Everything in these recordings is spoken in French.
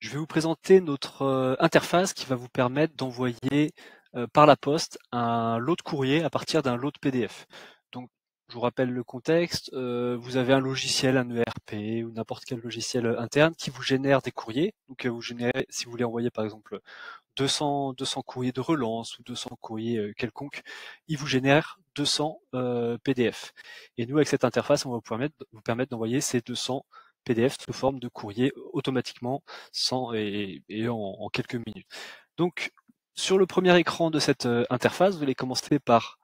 Je vais vous présenter notre interface qui va vous permettre d'envoyer par la poste un lot de courrier à partir d'un lot de PDF. Donc, je vous rappelle le contexte, vous avez un logiciel, un ERP ou n'importe quel logiciel interne qui vous génère des courriers. Donc, vous générez, si vous voulez envoyer par exemple 200 courriers de relance ou 200 courriers quelconques, il vous génère 200 PDF. Et nous, avec cette interface, on va vous permettre d'envoyer ces 200 PDF sous forme de courrier automatiquement en quelques minutes. Donc, sur le premier écran de cette interface, vous allez commencer par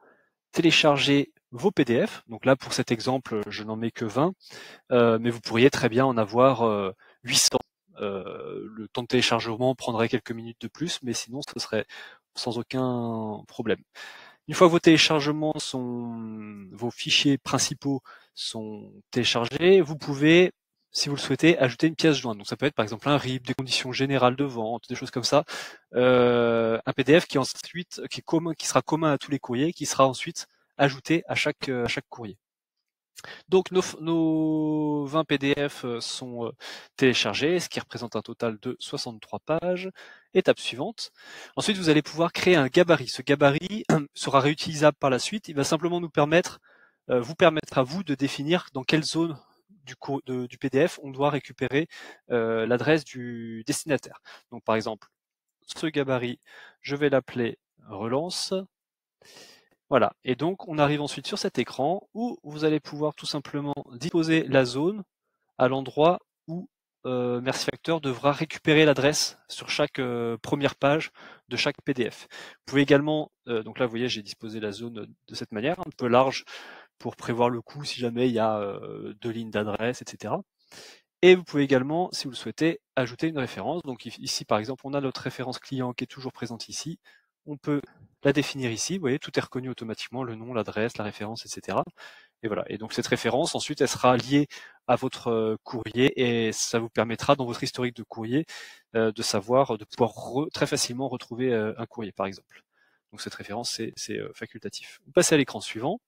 télécharger vos PDF. Donc là, pour cet exemple, je n'en mets que 20, mais vous pourriez très bien en avoir 800. Le temps de téléchargement prendrait quelques minutes de plus, mais sinon ce serait sans aucun problème. Une fois que vos fichiers principaux sont téléchargés, vous pouvez, si vous le souhaitez, ajouter une pièce jointe. Donc ça peut être par exemple un RIB, des conditions générales de vente, des choses comme ça. Un PDF qui sera commun à tous les courriers, qui sera ensuite ajouté à chaque courrier. Donc nos 20 PDF sont téléchargés, ce qui représente un total de 63 pages. Étape suivante. Ensuite, vous allez pouvoir créer un gabarit. Ce gabarit sera réutilisable par la suite. Il va simplement vous permettre à vous de définir dans quelle zone du PDF on doit récupérer l'adresse du destinataire. Donc par exemple, ce gabarit, je vais l'appeler relance. Voilà, et donc on arrive ensuite sur cet écran où vous allez pouvoir tout simplement disposer la zone à l'endroit où MerciFactor devra récupérer l'adresse sur chaque première page de chaque PDF. Vous pouvez également, donc là vous voyez j'ai disposé la zone de cette manière, un peu large pour prévoir le coup si jamais il y a 2 lignes d'adresse, etc. Et vous pouvez également, si vous le souhaitez, ajouter une référence. Donc ici par exemple on a notre référence client qui est toujours présente ici. On peut la définir ici, vous voyez, tout est reconnu automatiquement, le nom, l'adresse, la référence, etc. Et voilà. Et donc cette référence, ensuite, elle sera liée à votre courrier et ça vous permettra dans votre historique de courrier de pouvoir très facilement retrouver un courrier, par exemple. Donc cette référence, c'est facultatif. Vous passez à l'écran suivant.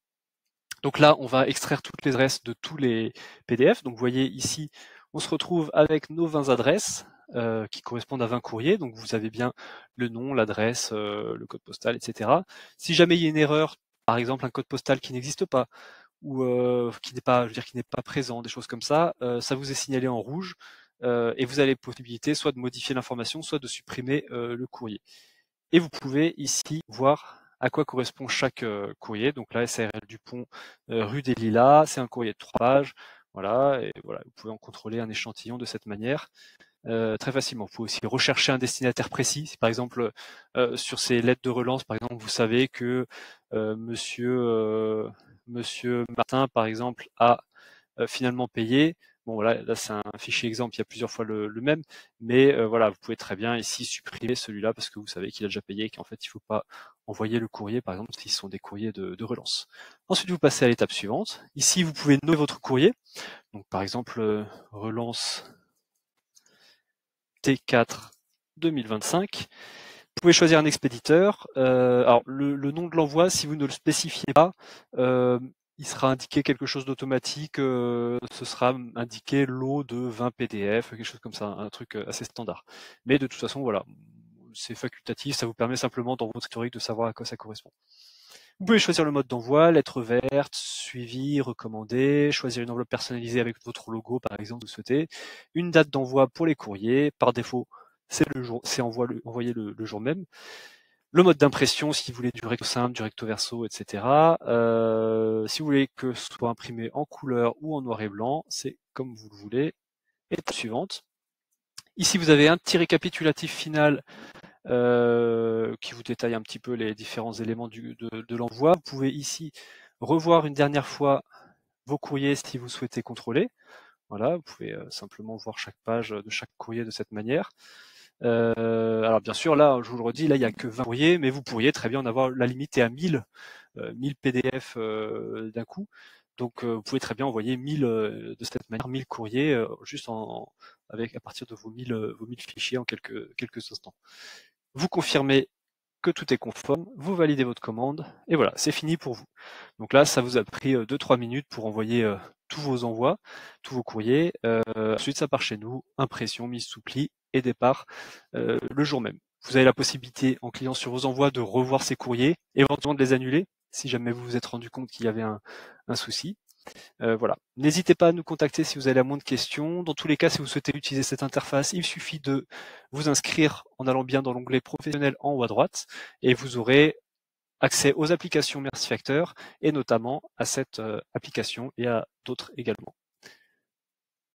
Donc là, on va extraire toutes les adresses de tous les PDF. Donc vous voyez ici, on se retrouve avec nos 20 adresses qui correspondent à 20 courriers. Donc vous avez bien le nom, l'adresse, le code postal, etc. Si jamais il y a une erreur, par exemple un code postal qui n'existe pas ou qui n'est pas, présent, des choses comme ça vous est signalé en rouge et vous avez la possibilité soit de modifier l'information, soit de supprimer le courrier. Et vous pouvez ici voir à quoi correspond chaque courrier. Donc là, SARL Dupont, rue des Lilas, c'est un courrier de 3 pages. Voilà, et voilà, vous pouvez en contrôler un échantillon de cette manière très facilement. Vous pouvez aussi rechercher un destinataire précis. Si par exemple sur ces lettres de relance, par exemple, vous savez que Monsieur Martin, par exemple, a finalement payé. Bon voilà, là c'est un fichier exemple, il y a plusieurs fois le même, mais voilà, vous pouvez très bien ici supprimer celui-là parce que vous savez qu'il a déjà payé et qu'en fait il ne faut pas envoyer le courrier, par exemple, s'ils sont des courriers de relance. Ensuite, vous passez à l'étape suivante. Ici, vous pouvez nommer votre courrier. Donc par exemple, relance T4 2025. Vous pouvez choisir un expéditeur. Alors le nom de l'envoi, si vous ne le spécifiez pas, il sera indiqué quelque chose d'automatique. Ce sera indiqué lot de 20 PDF, quelque chose comme ça, un truc assez standard. Mais de toute façon, voilà, c'est facultatif. Ça vous permet simplement dans votre historique de savoir à quoi ça correspond. Vous pouvez choisir le mode d'envoi, lettre verte, suivi, recommandé, choisir une enveloppe personnalisée avec votre logo, par exemple, si vous souhaitez, une date d'envoi pour les courriers, par défaut, c'est envoyé le jour même. Le mode d'impression, si vous voulez du recto simple, du recto verso, etc. Si vous voulez que ce soit imprimé en couleur ou en noir et blanc, c'est comme vous le voulez. Étape suivante. Ici, vous avez un petit récapitulatif final qui vous détaille un petit peu les différents éléments de l'envoi. Vous pouvez ici revoir une dernière fois vos courriers si vous souhaitez contrôler. Voilà, vous pouvez simplement voir chaque page de chaque courrier de cette manière. Alors bien sûr, là, je vous le redis, là, il n'y a que 20 courriers, mais vous pourriez très bien en avoir la limite est à 1000 PDF d'un coup. Donc vous pouvez très bien envoyer 1000 de cette manière, 1000 courriers à partir de vos 1000 fichiers en quelques instants. Vous confirmez que tout est conforme, vous validez votre commande, et voilà, c'est fini pour vous. Donc là, ça vous a pris 2-3 minutes pour envoyer tous vos envois, tous vos courriers. Ensuite, ça part chez nous, impression, mise sous pli, et départ le jour même. Vous avez la possibilité, en cliquant sur vos envois, de revoir ces courriers, éventuellement de les annuler, si jamais vous vous êtes rendu compte qu'il y avait un souci. Voilà. N'hésitez pas à nous contacter si vous avez la moindre question. Dans tous les cas, si vous souhaitez utiliser cette interface, il suffit de vous inscrire en allant bien dans l'onglet professionnel en haut à droite et vous aurez accès aux applications Mercifactor et notamment à cette application et à d'autres également.